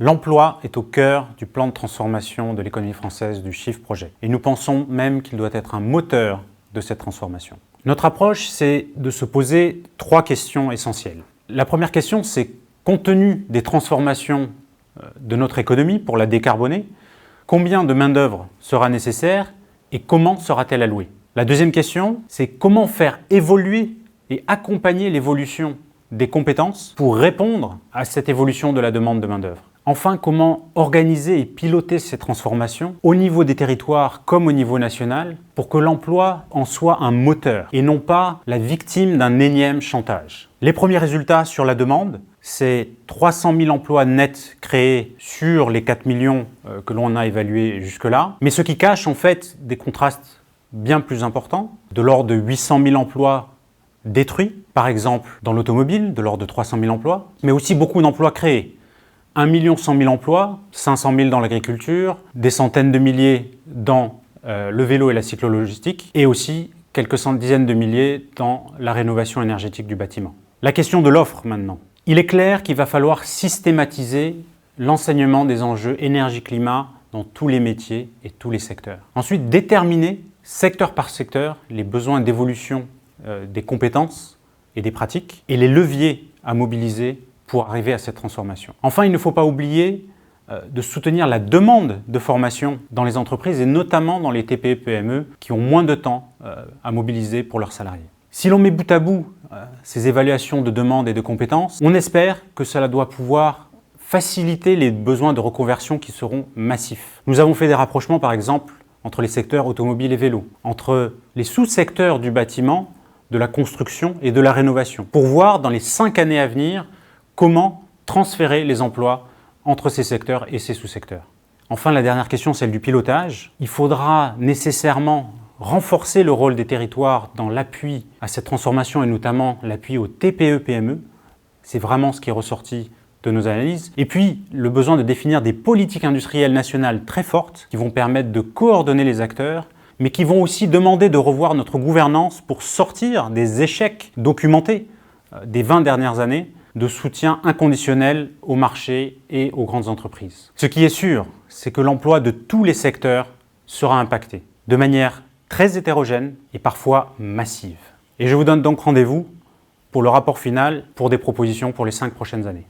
L'emploi est au cœur du plan de transformation de l'économie française du Shift Project. Et nous pensons même qu'il doit être un moteur de cette transformation. Notre approche, c'est de se poser 3 questions essentielles. La première question, c'est compte tenu des transformations de notre économie pour la décarboner, combien de main-d'œuvre sera nécessaire et comment sera-t-elle allouée? La deuxième question, c'est comment faire évoluer et accompagner l'évolution des compétences pour répondre à cette évolution de la demande de main-d'œuvre. Enfin, comment organiser et piloter ces transformations au niveau des territoires comme au niveau national pour que l'emploi en soit un moteur et non pas la victime d'un énième chantage. Les premiers résultats sur la demande, c'est 300 000 emplois nets créés sur les 4 millions que l'on a évalués jusque-là, mais ce qui cache en fait des contrastes bien plus importants, de l'ordre de 800 000 emplois détruits, par exemple dans l'automobile, de l'ordre de 300 000 emplois, mais aussi beaucoup d'emplois créés. 1 100 000 emplois, 500 000 dans l'agriculture, des centaines de milliers dans le vélo et la cyclo-logistique, et aussi quelques dizaines de milliers dans la rénovation énergétique du bâtiment. La question de l'offre maintenant. Il est clair qu'il va falloir systématiser l'enseignement des enjeux énergie-climat dans tous les métiers et tous les secteurs. Ensuite, déterminer secteur par secteur les besoins d'évolution des compétences et des pratiques et les leviers à mobiliser pour arriver à cette transformation. Enfin, il ne faut pas oublier de soutenir la demande de formation dans les entreprises et notamment dans les TPE-PME qui ont moins de temps à mobiliser pour leurs salariés. Si l'on met bout à bout ces évaluations de demande et de compétences, on espère que cela doit pouvoir faciliter les besoins de reconversion qui seront massifs. Nous avons fait des rapprochements par exemple entre les secteurs automobile et vélo, entre les sous-secteurs du bâtiment, de la construction et de la rénovation, pour voir dans les 5 années à venir comment transférer les emplois entre ces secteurs et ces sous-secteurs. Enfin, la dernière question, celle du pilotage. Il faudra nécessairement renforcer le rôle des territoires dans l'appui à cette transformation et notamment l'appui aux TPE-PME. C'est vraiment ce qui est ressorti de nos analyses. Et puis, le besoin de définir des politiques industrielles nationales très fortes qui vont permettre de coordonner les acteurs, mais qui vont aussi demander de revoir notre gouvernance pour sortir des échecs documentés des 20 dernières années de soutien inconditionnel au marché et aux grandes entreprises. Ce qui est sûr, c'est que l'emploi de tous les secteurs sera impacté, de manière très hétérogène et parfois massive. Et je vous donne donc rendez-vous pour le rapport final pour des propositions pour les 5 prochaines années.